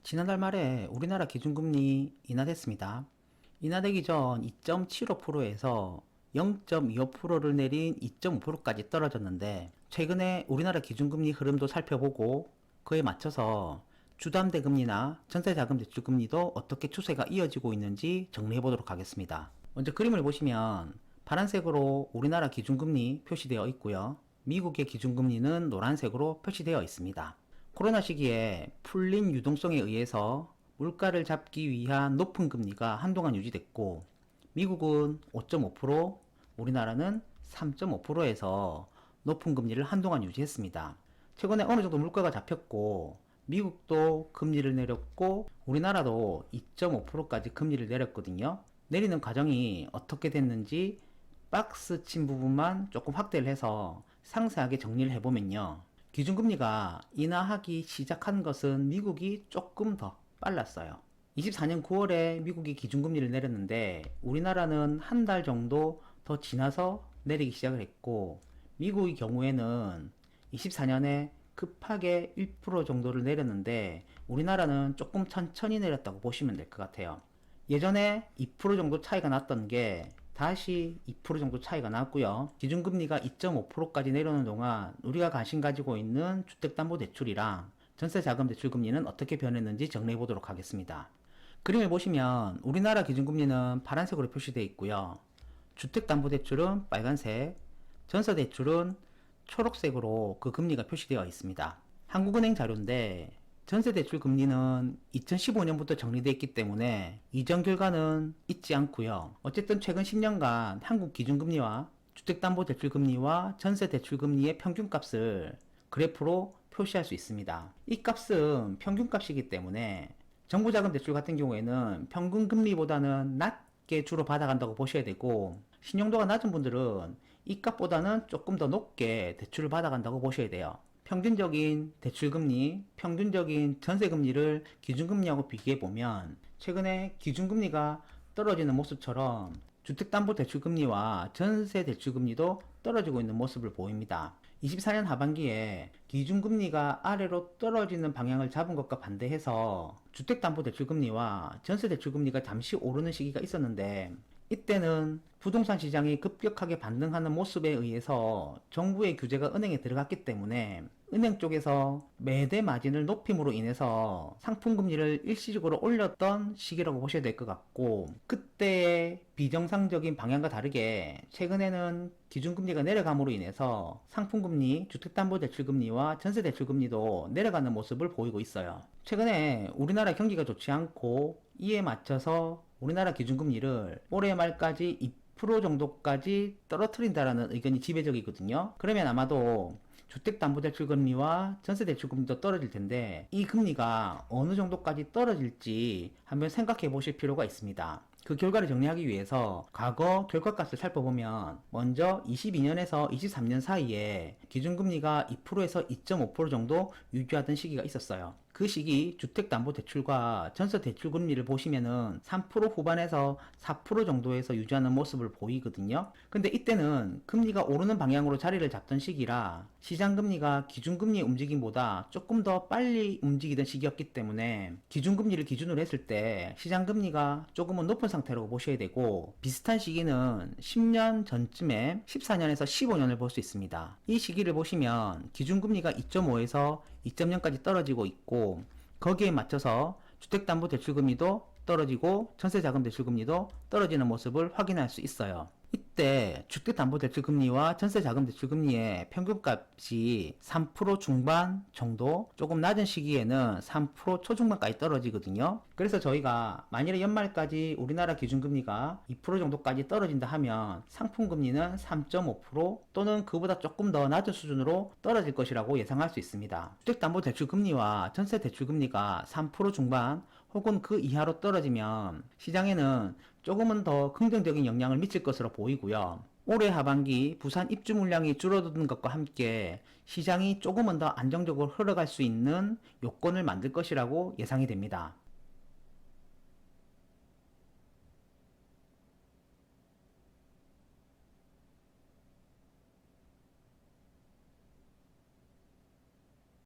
지난달 말에 우리나라 기준금리 인하됐습니다. 인하되기 전 2.75%에서 0.25%를 내린 2.5%까지 떨어졌는데, 최근에 우리나라 기준금리 흐름도 살펴보고 그에 맞춰서 주담대금리나 전세자금대출금리도 어떻게 추세가 이어지고 있는지 정리해 보도록 하겠습니다. 먼저 그림을 보시면 파란색으로 우리나라 기준금리 표시되어 있고요. 미국의 기준금리는 노란색으로 표시되어 있습니다. 코로나 시기에 풀린 유동성에 의해서 물가를 잡기 위한 높은 금리가 한동안 유지됐고, 미국은 5.5%, 우리나라는 3.5%에서 높은 금리를 한동안 유지했습니다. 최근에 어느 정도 물가가 잡혔고, 미국도 금리를 내렸고, 우리나라도 2.5%까지 금리를 내렸거든요. 내리는 과정이 어떻게 됐는지 박스 친 부분만 조금 확대를 해서 상세하게 정리를 해보면요. 기준금리가 인하하기 시작한 것은 미국이 조금 더 빨랐어요. 24년 9월에 미국이 기준금리를 내렸는데, 우리나라는 한 달 정도 더 지나서 내리기 시작을 했고, 미국의 경우에는 24년에 급하게 1% 정도를 내렸는데, 우리나라는 조금 천천히 내렸다고 보시면 될 것 같아요. 예전에 2% 정도 차이가 났던 게 다시 2% 정도 차이가 났고요. 기준금리가 2.5%까지 내려오는 동안 우리가 관심 가지고 있는 주택담보대출이랑 전세자금대출금리는 어떻게 변했는지 정리해 보도록 하겠습니다. 그림을 보시면 우리나라 기준금리는 파란색으로 표시되어 있고요. 주택담보대출은 빨간색, 전세대출은 초록색으로 그 금리가 표시되어 있습니다. 한국은행 자료인데, 전세대출 금리는 2015년부터 정리되어 있기 때문에 이전 결과는 있지 않고요. 어쨌든 최근 10년간 한국 기준금리와 주택담보대출금리와 전세대출금리의 평균값을 그래프로 표시할 수 있습니다. 이 값은 평균값이기 때문에 정부자금대출 같은 경우에는 평균금리보다는 낮게 주로 받아간다고 보셔야 되고, 신용도가 낮은 분들은 이 값보다는 조금 더 높게 대출을 받아간다고 보셔야 돼요. 평균적인 대출금리, 평균적인 전세금리를 기준금리하고 비교해보면 최근에 기준금리가 떨어지는 모습처럼 주택담보대출금리와 전세대출금리도 떨어지고 있는 모습을 보입니다. 24년 하반기에 기준금리가 아래로 떨어지는 방향을 잡은 것과 반대해서 주택담보대출금리와 전세대출금리가 잠시 오르는 시기가 있었는데, 이때는 부동산 시장이 급격하게 반등하는 모습에 의해서 정부의 규제가 은행에 들어갔기 때문에 은행 쪽에서 매대 마진을 높임으로 인해서 상품금리를 일시적으로 올렸던 시기라고 보셔야 될 것 같고, 그때의 비정상적인 방향과 다르게 최근에는 기준금리가 내려감으로 인해서 상품금리, 주택담보대출금리와 전세대출금리도 내려가는 모습을 보이고 있어요. 최근에 우리나라 경기가 좋지 않고 이에 맞춰서 우리나라 기준금리를 올해 말까지 2% 정도까지 떨어뜨린다라는 의견이 지배적이거든요. 그러면 아마도 주택담보대출금리와 전세대출금리도 떨어질 텐데, 이 금리가 어느 정도까지 떨어질지 한번 생각해 보실 필요가 있습니다. 그 결과를 정리하기 위해서 과거 결과값을 살펴보면, 먼저 22년에서 23년 사이에 기준금리가 2%에서 2.5% 정도 유지하던 시기가 있었어요. 그 시기 주택담보대출과 전세대출금리를 보시면은 3% 후반에서 4% 정도에서 유지하는 모습을 보이거든요. 근데 이때는 금리가 오르는 방향으로 자리를 잡던 시기라 시장금리가 기준금리의 움직임보다 조금 더 빨리 움직이던 시기였기 때문에 기준금리를 기준으로 했을 때 시장금리가 조금은 높은 상태라고 보셔야 되고, 비슷한 시기는 10년 전쯤에 14년에서 15년을 볼 수 있습니다. 이 시기를 보시면 기준금리가 2.5에서 2.0까지 떨어지고 있고, 거기에 맞춰서 주택담보대출금리도 떨어지고 전세자금대출금리도 떨어지는 모습을 확인할 수 있어요. 이때 주택담보대출금리와 전세자금대출금리의 평균값이 3% 중반 정도, 조금 낮은 시기에는 3% 초중반까지 떨어지거든요. 그래서 저희가 만일에 연말까지 우리나라 기준금리가 2% 정도까지 떨어진다 하면 상품금리는 3.5% 또는 그보다 조금 더 낮은 수준으로 떨어질 것이라고 예상할 수 있습니다. 주택담보대출금리와 전세대출금리가 3% 중반 혹은 그 이하로 떨어지면 시장에는 조금은 더 긍정적인 영향을 미칠 것으로 보이고요. 올해 하반기 부산 입주 물량이 줄어드는 것과 함께 시장이 조금은 더 안정적으로 흘러갈 수 있는 요건을 만들 것이라고 예상이 됩니다.